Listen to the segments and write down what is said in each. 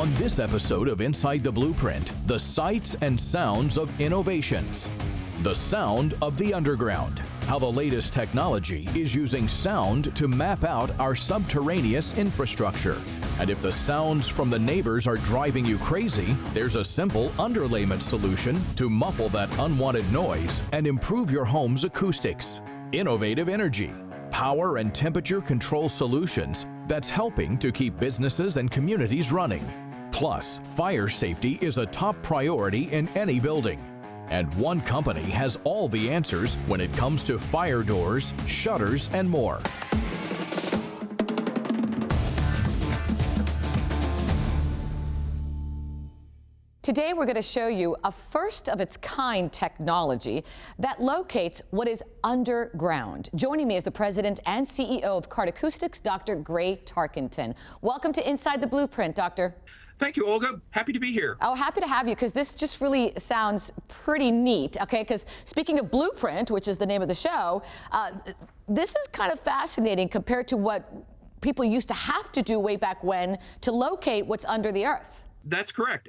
On this episode of Inside the Blueprint, the sights and sounds of innovations. The sound of the underground. How the latest technology is using sound to map out our subterraneous infrastructure. And if the sounds from the neighbors are driving you crazy, there's a simple underlayment solution to muffle that unwanted noise and improve your home's acoustics. Innovative energy, power and temperature control solutions that's helping to keep businesses and communities running. Plus, fire safety is a top priority in any building. And one company has all the answers when it comes to fire doors, shutters, and more. Today we're going to show you a first-of-its-kind technology that locates what is underground. Joining me is the president and CEO of Acoustics, Dr. Gray Tarkenton. Welcome to Inside the Blueprint, Doctor. Thank you, Olga. Happy to be here. Oh, happy to have you, because this just really sounds pretty neat, okay? Because speaking of Blueprint, which is the name of the show, this is kind of fascinating compared to what people used to have to do way back when to locate what's under the earth. That's correct.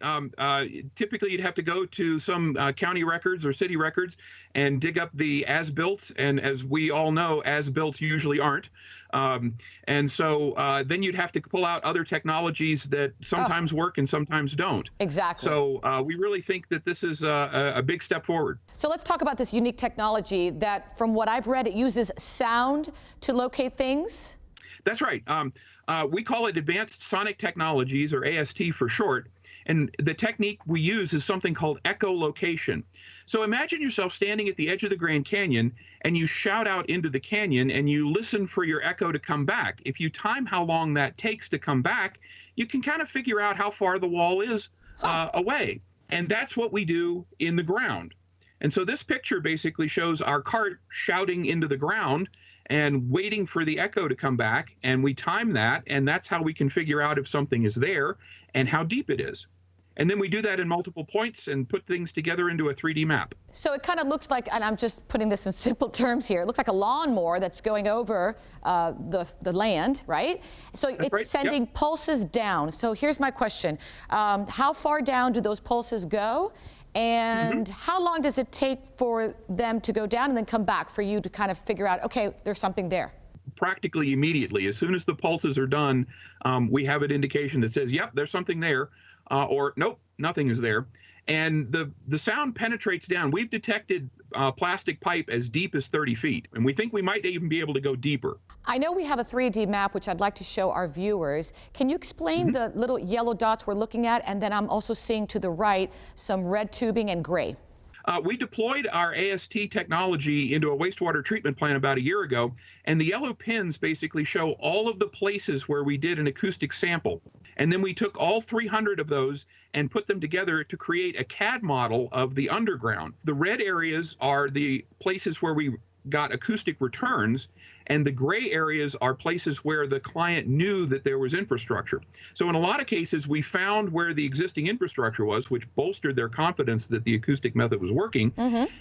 Typically, you'd have to go to some county records or city records and dig up the as-built, and as we all know, as-built usually aren't. And so then you'd have to pull out other technologies that sometimes work and sometimes don't. Exactly. So we really think that this is a big step forward. So let's talk about this unique technology that, from what I've read, it uses sound to locate things. That's right. We call it Advanced Sonic Technologies, or AST for short, and the technique we use is something called echolocation. So imagine yourself standing at the edge of the Grand Canyon, and you shout out into the canyon, and you listen for your echo to come back. If you time how long that takes to come back, you can kind of figure out how far the wall is away. And that's what we do in the ground. And so this picture basically shows our cart shouting into the ground and waiting for the echo to come back, and we time that, and that's how we can figure out if something is there and how deep it is. And then we do that in multiple points and put things together into a 3D map. So it kind of looks like, and I'm just putting this in simple terms here, it looks like a lawnmower that's going over the land, right? So That's it's right. sending pulses down. So here's my question. How far down do those pulses go? And how long does it take for them to go down and then come back for you to kind of figure out, okay, there's something there? Practically immediately. As soon as the pulses are done, we have an indication that says, yep, there's something there, or nope, nothing is there. And the sound penetrates down. We've detected plastic pipe as deep as 30 feet, and we think we might even be able to go deeper. I know we have a 3D map, which I'd like to show our viewers. Can you explain the little yellow dots we're looking at? And then I'm also seeing to the right some red tubing and gray. We deployed our AST technology into a wastewater treatment plant about a year ago, and the yellow pins basically show all of the places where we did an acoustic sample. And then we took all 300 of those and put them together to create a CAD model of the underground. The red areas are the places where we got acoustic returns, and the gray areas are places where the client knew that there was infrastructure. So in a lot of cases, we found where the existing infrastructure was, which bolstered their confidence that the acoustic method was working.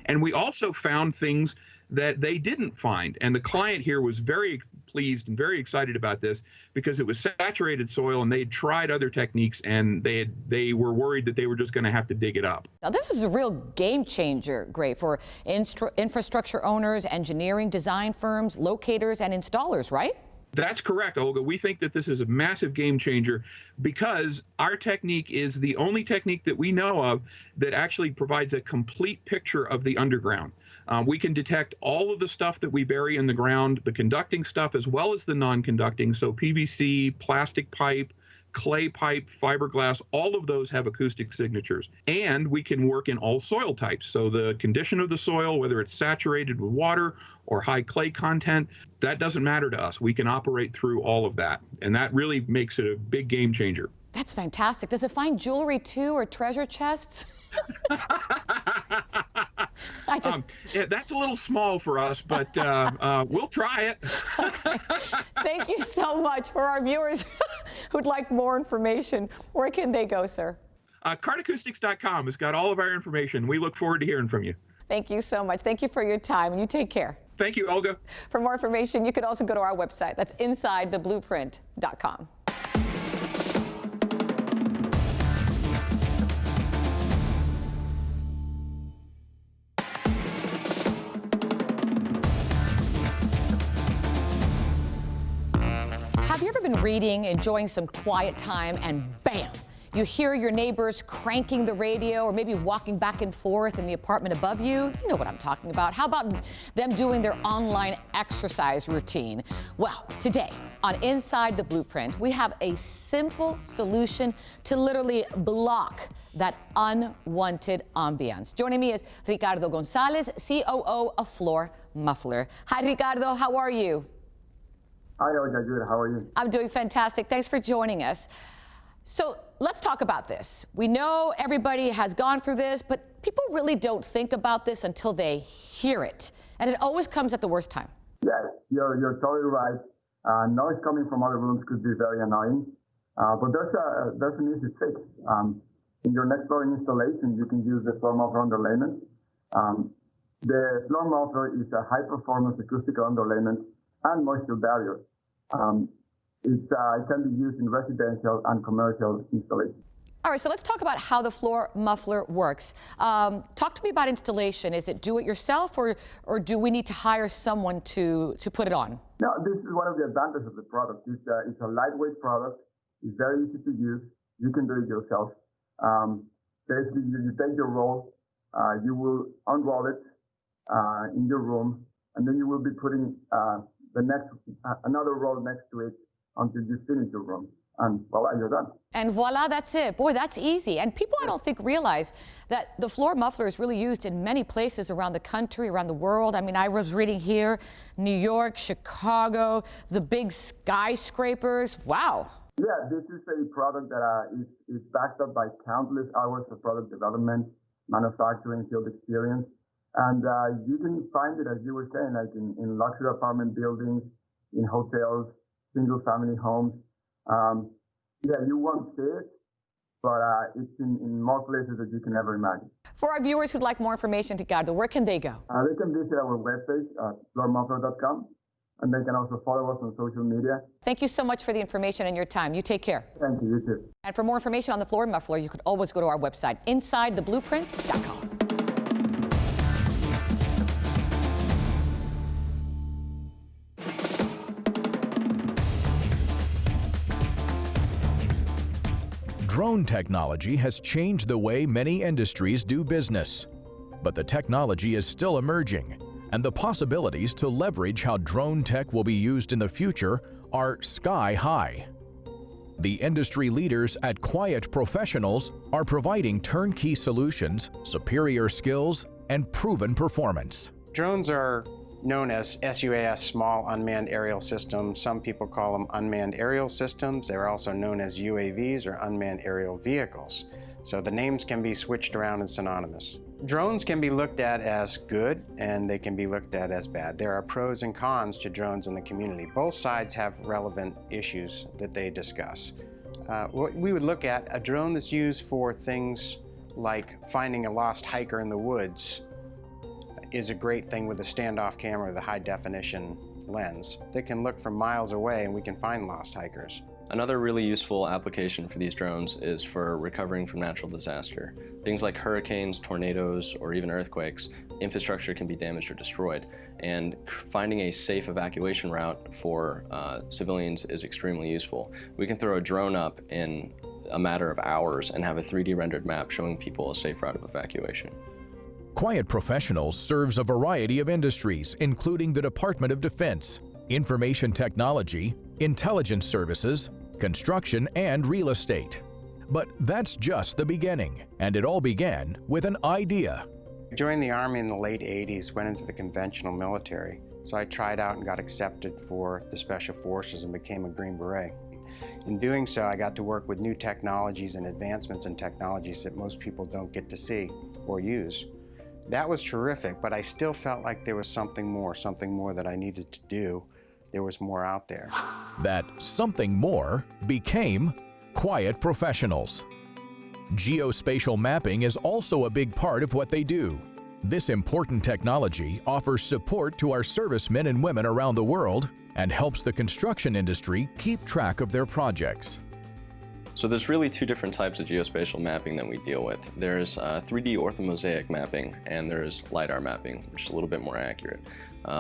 And we also found things that they didn't find. And the client here was very pleased and very excited about this because it was saturated soil, and they'd tried other techniques, and they were worried that they were just going to have to dig it up. Now, this is a real game changer, Gray, for infrastructure owners, engineering, design firms, locators, and installers, right? That's correct, Olga. We think that this is a massive game changer because our technique is the only technique that we know of that actually provides a complete picture of the underground. We can detect all of the stuff that we bury in the ground, the conducting stuff as well as the non-conducting, so PVC, plastic pipe, clay pipe, fiberglass, all of those have acoustic signatures. And we can work in all soil types. So the condition of the soil, whether it's saturated with water or high clay content, that doesn't matter to us. We can operate through all of that. And that really makes it a big game changer. That's fantastic. Does it find jewelry too, or treasure chests? Yeah, that's a little small for us, but we'll try it. Okay. Thank you so much. For our viewers who'd like more information, where can they go, sir? Cartacoustics.com has got all of our information. We look forward to hearing from you. Thank you so much. Thank you for your time, and you take care. Thank you, Olga. For more information, you can also go to our website. That's InsideTheBlueprint.com. reading, enjoying some quiet time, and bam! You hear your neighbors cranking the radio or maybe walking back and forth in the apartment above you. You know what I'm talking about. How about them doing their online exercise routine? Well, today on Inside the Blueprint, we have a simple solution to literally block that unwanted ambiance. Joining me is Ricardo Gonzalez, COO of FloorMuffler. Hi, Ricardo. How are you? Hi, Olga. Good. How are you? I'm doing fantastic. Thanks for joining us. So let's talk about this. We know everybody has gone through this, but people really don't think about this until they hear it. And it always comes at the worst time. Yes, you're totally right. Noise coming from other rooms could be very annoying. But there's an easy fix. In your next door installation, you can use the FloorMuffler underlayment. The FloorMuffler is a high-performance acoustical underlayment and moisture barrier. It can be used in residential and commercial installations. All right, so let's talk about how the FloorMuffler works. Talk to me about installation. Is it do it yourself, or do we need to hire someone to put it on? No, this is one of the advantages of the product. It's a lightweight product. It's very easy to use. You can do it yourself. Basically, you take your roll, you will unroll it in your room, and then you will be putting another roll next to it until you finish your room. And voila, you're done. And voila, that's it. Boy, that's easy. And people, I don't think, realize that the FloorMuffler is really used in many places around the country, around the world. I mean, I was reading here, New York, Chicago, the big skyscrapers. Wow. Yeah, this is a product that is backed up by countless hours of product development, manufacturing, field experience. And you can find it, as you were saying, like in luxury apartment buildings, in hotels, single-family homes. Yeah, you won't see it, but it's in more places that you can ever imagine. For our viewers who'd like more information, Ricardo, where can they go? They can visit our webpage, floormuffler.com, and they can also follow us on social media. Thank you so much for the information and your time. You take care. Thank you, you too. And for more information on the FloorMuffler, you can always go to our website, insidetheblueprint.com. Drone technology has changed the way many industries do business. But the technology is still emerging, and the possibilities to leverage how drone tech will be used in the future are sky high. The industry leaders at Quiet Professionals are providing turnkey solutions, superior skills, and proven performance. Drones are known as SUAS, Small Unmanned Aerial Systems. Some people call them unmanned aerial systems. They're also known as UAVs, or unmanned aerial vehicles. So the names can be switched around and synonymous. Drones can be looked at as good, and they can be looked at as bad. There are pros and cons to drones in the community. Both sides have relevant issues that they discuss. What we would look at, a drone that's used for things like finding a lost hiker in the woods is a great thing with a standoff camera with a high-definition lens that can look from miles away, and we can find lost hikers. Another really useful application for these drones is for recovering from natural disaster. Things like hurricanes, tornadoes, or even earthquakes, infrastructure can be damaged or destroyed, and finding a safe evacuation route for civilians is extremely useful. We can throw a drone up in a matter of hours and have a 3D rendered map showing people a safe route of evacuation. Quiet Professionals serves a variety of industries, including the Department of Defense, information technology, intelligence services, construction, and real estate. But that's just the beginning, and it all began with an idea. I joined the Army in the late 80s, went into the conventional military. So I tried out and got accepted for the Special Forces and became a Green Beret. In doing so, I got to work with new technologies and advancements in technologies that most people don't get to see or use. That was terrific, but I still felt like there was something more that I needed to do. There was more out there. That something more became Quiet Professionals. Geospatial mapping is also a big part of what they do. This important technology offers support to our servicemen and women around the world and helps the construction industry keep track of their projects. So there's really two different types of geospatial mapping that we deal with. There's 3D orthomosaic mapping and there's LiDAR mapping, which is a little bit more accurate.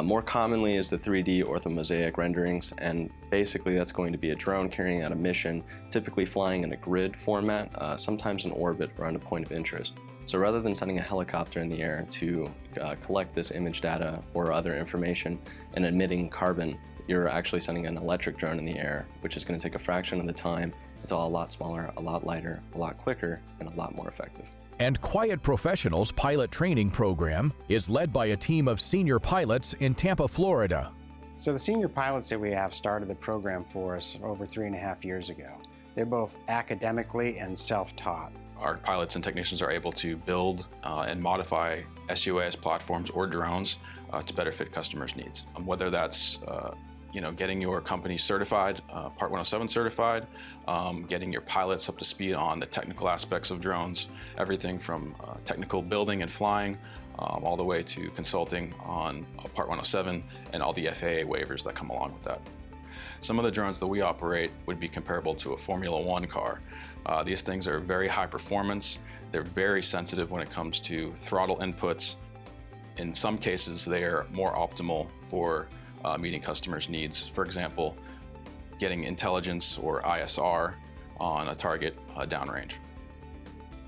More commonly is the 3D orthomosaic renderings, and basically that's going to be a drone carrying out a mission, typically flying in a grid format, sometimes in orbit around a point of interest. So rather than sending a helicopter in the air to collect this image data or other information and emitting carbon, you're actually sending an electric drone in the air, which is going to take a fraction of the time. It's all a lot smaller, a lot lighter, a lot quicker, and a lot more effective. And Quiet Professionals pilot training program is led by a team of senior pilots in Tampa, Florida. So the senior pilots that we have started the program for us over 3.5 years ago. They're both academically and self-taught. Our pilots and technicians are able to build and modify SUAS platforms or drones to better fit customers' needs. Whether that's getting your company certified, Part 107 certified, getting your pilots up to speed on the technical aspects of drones, everything from technical building and flying, all the way to consulting on Part 107 and all the FAA waivers that come along with that. Some of the drones that we operate would be comparable to a Formula One car. These things are very high performance. They're very sensitive when it comes to throttle inputs. In some cases, they are more optimal for meeting customers' needs. For example, getting intelligence or ISR on a target downrange.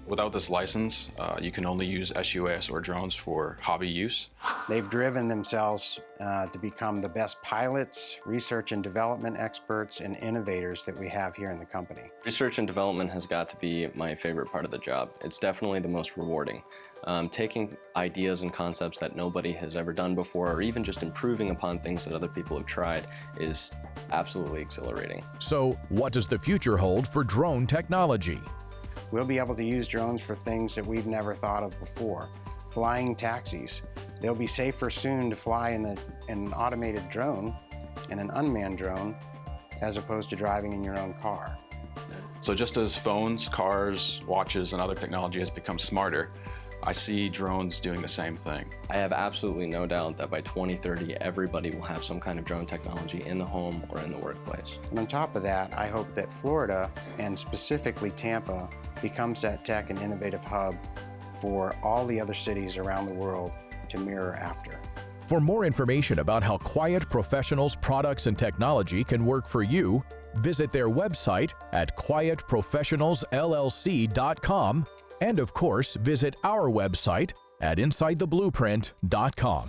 Without this license, you can only use SUAS or drones for hobby use. They've driven themselves to become the best pilots, research and development experts, and innovators that we have here in the company. Research and development has got to be my favorite part of the job. It's definitely the most rewarding. Taking ideas and concepts that nobody has ever done before, or even just improving upon things that other people have tried, is absolutely exhilarating. So, what does the future hold for drone technology? We'll be able to use drones for things that we've never thought of before. Flying taxis. They'll be safer soon to fly in an automated drone and an unmanned drone as opposed to driving in your own car. So just as phones, cars, watches, and other technology has become smarter, I see drones doing the same thing. I have absolutely no doubt that by 2030, everybody will have some kind of drone technology in the home or in the workplace. And on top of that, I hope that Florida, and specifically Tampa, becomes that tech and innovative hub for all the other cities around the world to mirror after. For more information about how Quiet Professionals products and technology can work for you, visit their website at quietprofessionalsllc.com, and of course, visit our website at insidetheblueprint.com.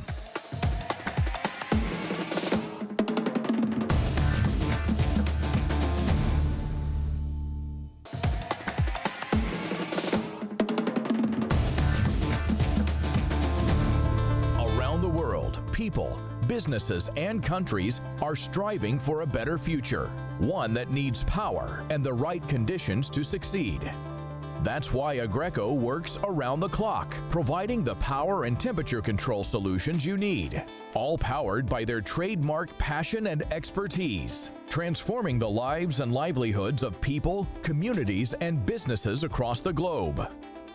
Around the world, people, businesses, and countries are striving for a better future, one that needs power and the right conditions to succeed. That's why Agreco works around the clock, providing the power and temperature control solutions you need, all powered by their trademark passion and expertise, transforming the lives and livelihoods of people, communities, and businesses across the globe.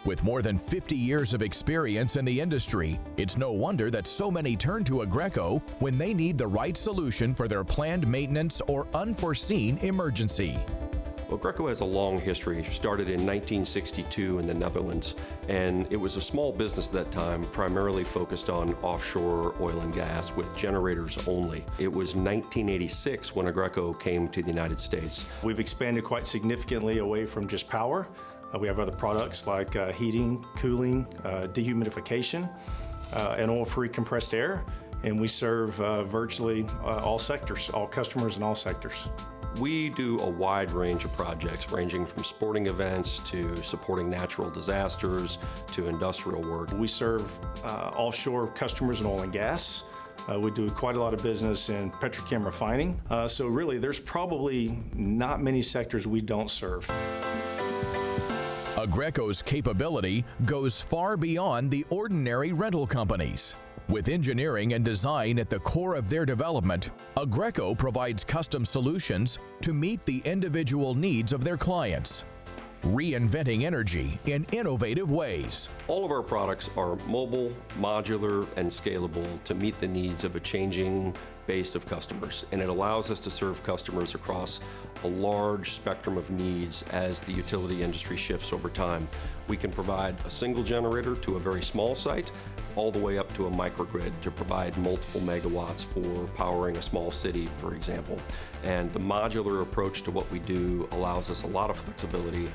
With more than 50 years of experience in the industry, it's no wonder that so many turn to Agreco when they need the right solution for their planned maintenance or unforeseen emergency. Well, Agreco has a long history. Started in 1962 in the Netherlands, and it was a small business at that time, primarily focused on offshore oil and gas with generators only. It was 1986 when Agreco came to the United States. We've expanded quite significantly away from just power. We have other products like heating, cooling, dehumidification, and oil-free compressed air, and we serve virtually all sectors, all customers in all sectors. We do a wide range of projects, ranging from sporting events to supporting natural disasters to industrial work. We serve offshore customers in oil and gas. We do quite a lot of business in petrochem refining. So really, there's probably not many sectors we don't serve. Agreco's capability goes far beyond the ordinary rental companies. With engineering and design at the core of their development, Agreco provides custom solutions to meet the individual needs of their clients, reinventing energy in innovative ways. All of our products are mobile, modular, and scalable to meet the needs of a changing base of customers, and it allows us to serve customers across a large spectrum of needs as the utility industry shifts over time. We can provide a single generator to a very small site, all the way up to a microgrid to provide multiple megawatts for powering a small city, for example. And the modular approach to what we do allows us a lot of flexibility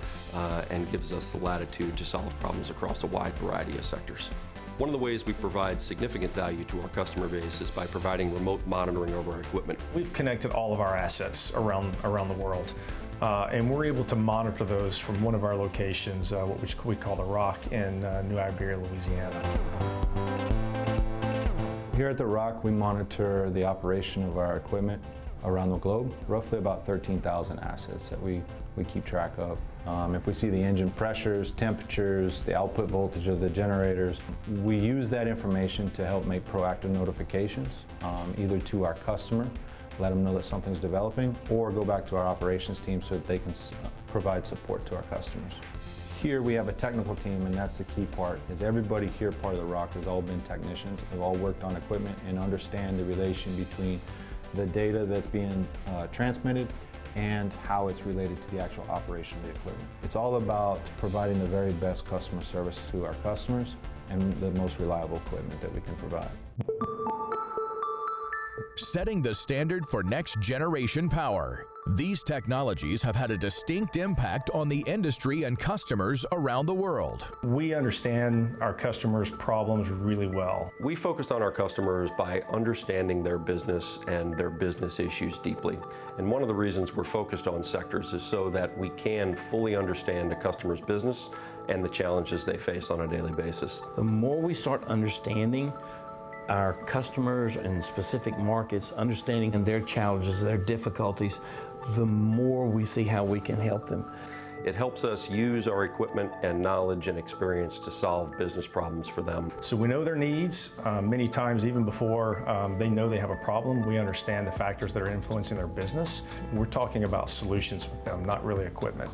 and gives us the latitude to solve problems across a wide variety of sectors. One of the ways we provide significant value to our customer base is by providing remote monitoring of our equipment. We've connected all of our assets around the world, and we're able to monitor those from one of our locations, which we call the Rock in New Iberia, Louisiana. Here at the Rock, we monitor the operation of our equipment around the globe, roughly about 13,000 assets that we keep track of. If we see the engine pressures, temperatures, the output voltage of the generators, we use that information to help make proactive notifications, either to our customer, let them know that something's developing, or go back to our operations team so that they can provide support to our customers. Here we have a technical team, and that's the key part, is everybody here part of the Rock has all been technicians. They've all worked on equipment and understand the relation between the data that's being transmitted and how it's related to the actual operation of the equipment. It's all about providing the very best customer service to our customers and the most reliable equipment that we can provide. Setting the standard for next generation power. These technologies have had a distinct impact on the industry and customers around the world. We understand our customers' problems really well. We focus on our customers by understanding their business and their business issues deeply. And one of the reasons we're focused on sectors is so that we can fully understand a customer's business and the challenges they face on a daily basis. The more we start understanding our customers and specific markets, understanding their challenges, their difficulties, the more we see how we can help them. It helps us use our equipment and knowledge and experience to solve business problems for them. So we know their needs. Many times, even before they know they have a problem, we understand the factors that are influencing their business. We're talking about solutions with them, not really equipment.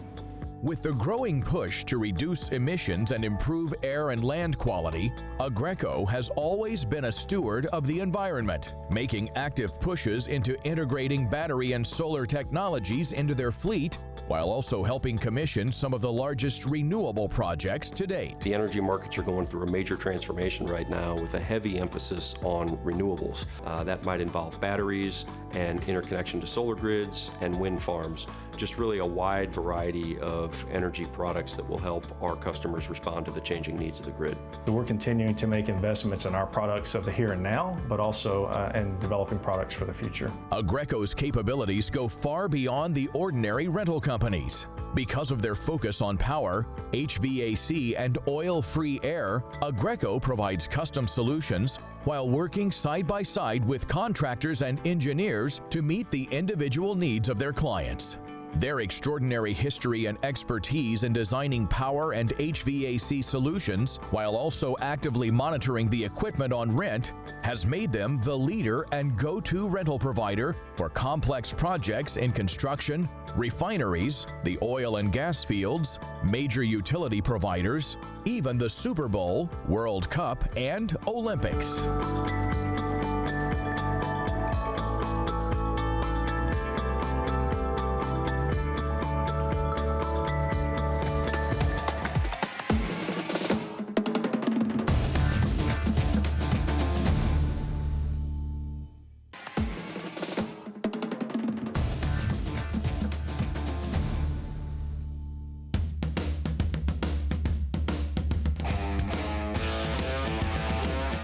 With the growing push to reduce emissions and improve air and land quality, Agreco has always been a steward of the environment, making active pushes into integrating battery and solar technologies into their fleet, while also helping commission some of the largest renewable projects to date. The energy markets are going through a major transformation right now with a heavy emphasis on renewables. That might involve batteries and interconnection to solar grids and wind farms. Just really a wide variety of energy products that will help our customers respond to the changing needs of the grid. So we're continuing to make investments in our products of the here and now, but also in developing products for the future. Agreco's capabilities go far beyond the ordinary rental companies. Because of their focus on power, HVAC, and oil-free air, Agreco provides custom solutions while working side by side with contractors and engineers to meet the individual needs of their clients. Their extraordinary history and expertise in designing power and HVAC solutions, while also actively monitoring the equipment on rent, has made them the leader and go-to rental provider for complex projects in construction, refineries, the oil and gas fields, major utility providers, even the Super Bowl, World Cup, and Olympics.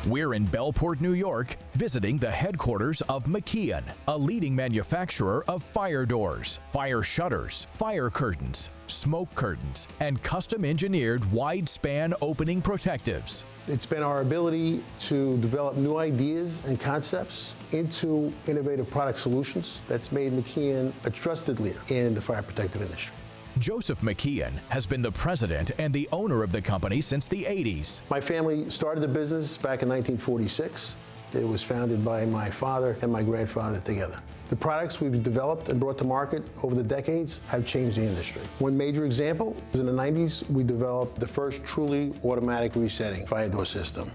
We're in Bellport, New York, visiting the headquarters of McKEON, a leading manufacturer of fire doors, fire shutters, fire curtains, smoke curtains, and custom-engineered wide-span opening protectives. It's been our ability to develop new ideas and concepts into innovative product solutions that's made McKEON a trusted leader in the fire protective industry. Joseph McKEON has been the president and the owner of the company since the 80s. My family started the business back in 1946. It was founded by my father and my grandfather together. The products we've developed and brought to market over the decades have changed the industry. One major example is in the 90s, we developed the first truly automatic resetting fire door system.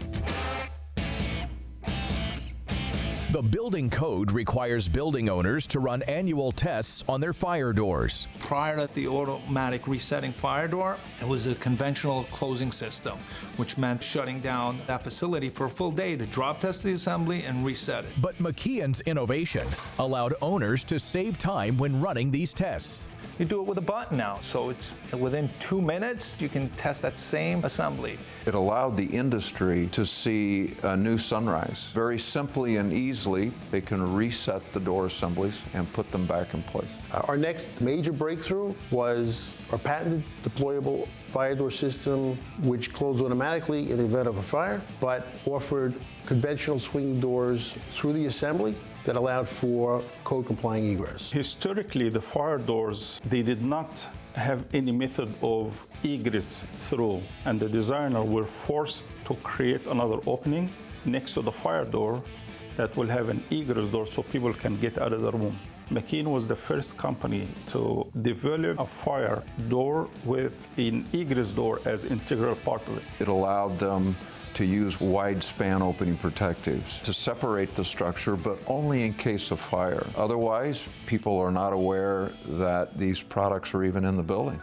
The building code requires building owners to run annual tests on their fire doors. Prior to the automatic resetting fire door, it was a conventional closing system, which meant shutting down that facility for a full day to drop test the assembly and reset it. But McKEON's innovation allowed owners to save time when running these tests. You do it with a button now, so it's within 2 minutes you can test that same assembly. It allowed the industry to see a new sunrise. Very simply and easily, they can reset the door assemblies and put them back in place. Our next major breakthrough was our patented deployable fire door system, which closed automatically in the event of a fire, but offered conventional swinging doors through the assembly that allowed for code-complying egress. Historically, the fire doors, they did not have any method of egress through, and the designer were forced to create another opening next to the fire door that will have an egress door so people can get out of the room. McKEON was the first company to develop a fire door with an egress door as integral part of it. It allowed them to use wide span opening protectives to separate the structure, but only in case of fire. Otherwise, people are not aware that these products are even in the building.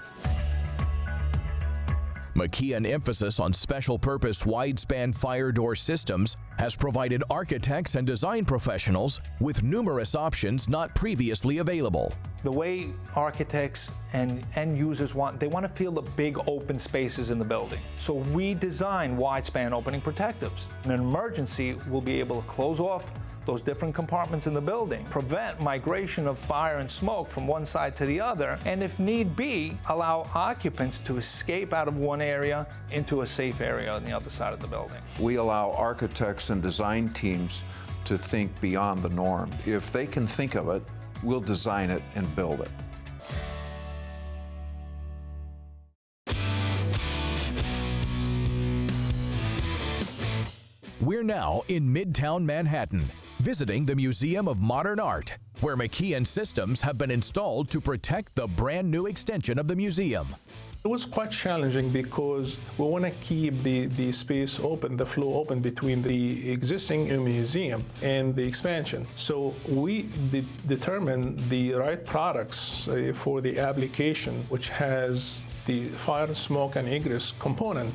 McKEON emphasis on special purpose wide-span fire door systems has provided architects and design professionals with numerous options not previously available. The way architects and end users want to feel the big open spaces in the building. So we design wide span opening protectives. In an emergency, we'll be able to close off those different compartments in the building, prevent migration of fire and smoke from one side to the other, and if need be, allow occupants to escape out of one area into a safe area on the other side of the building. We allow architects and design teams to think beyond the norm. If they can think of it, we'll design it and build it. We're now in Midtown Manhattan, visiting the Museum of Modern Art, where McKEON systems have been installed to protect the brand new extension of the museum. It was quite challenging because we want to keep the space open, the flow open between the existing museum and the expansion. So we determined the right products for the application, which has the fire, smoke, and egress component.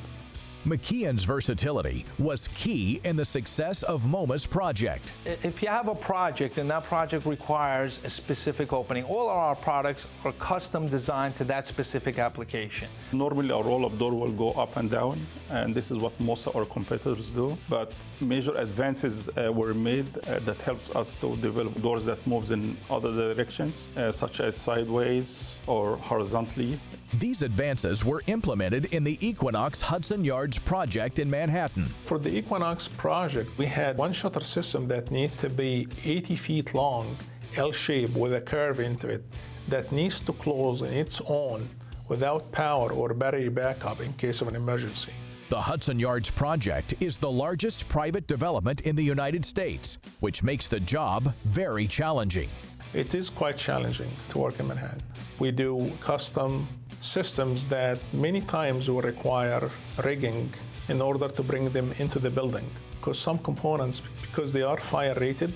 McKEON's versatility was key in the success of MoMA's project. If you have a project and that project requires a specific opening, all of our products are custom designed to that specific application. Normally a roll-up door will go up and down, and this is what most of our competitors do, but major advances were made that helps us to develop doors that moves in other directions, such as sideways or horizontally. These advances were implemented in the Equinox Hudson Yards project in Manhattan. For the Equinox project, we had one shutter system that needed to be 80 feet long, L-shaped with a curve into it, that needs to close on its own without power or battery backup in case of an emergency. The Hudson Yards project is the largest private development in the United States, which makes the job very challenging. It is quite challenging to work in Manhattan. We do custom systems that many times will require rigging in order to bring them into the building, because some components, because they are fire rated,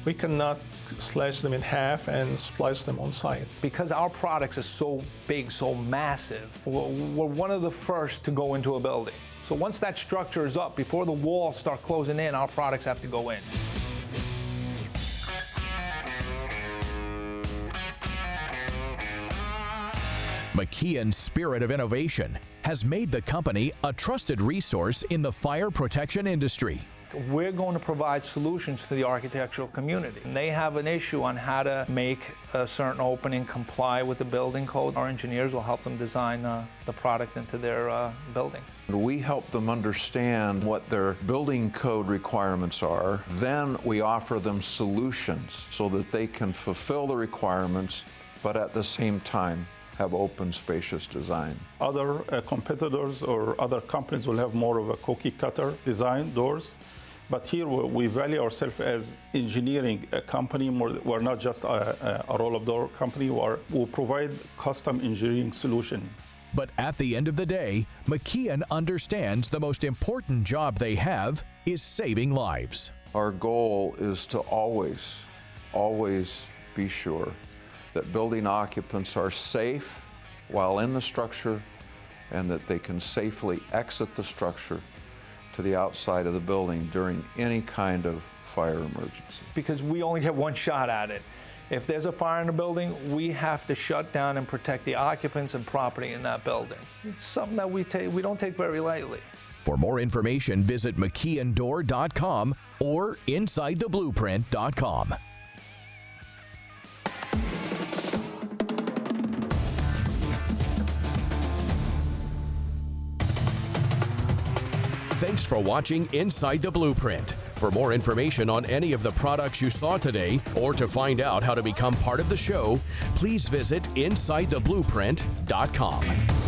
we cannot slice them in half and splice them on site. Because our products are so big, so massive, we're one of the first to go into a building. So once that structure is up, before the walls start closing in, our products have to go in. McKEON's spirit of innovation has made the company a trusted resource in the fire protection industry. We're going to provide solutions to the architectural community. And they have an issue on how to make a certain opening comply with the building code. Our engineers will help them design the product into their building. We help them understand what their building code requirements are. Then we offer them solutions so that they can fulfill the requirements, but at the same time have open, spacious design. Other competitors or other companies will have more of a cookie cutter design doors. But here we value ourselves as engineering a company. We're not just a roll-up door company. We provide custom engineering solution But at the end of the day, McKEON understands the most important job they have is saving lives. Our goal is to always be sure that building occupants are safe while in the structure and that they can safely exit the structure to the outside of the building during any kind of fire emergency. Because we only get one shot at it. If there's a fire in the building, we have to shut down and protect the occupants and property in that building. It's something that we don't take very lightly. For more information, visit McKeonDoor.com or InsideTheBlueprint.com. Thanks for watching Inside the Blueprint. For more information on any of the products you saw today, or to find out how to become part of the show, please visit InsideTheBlueprint.com.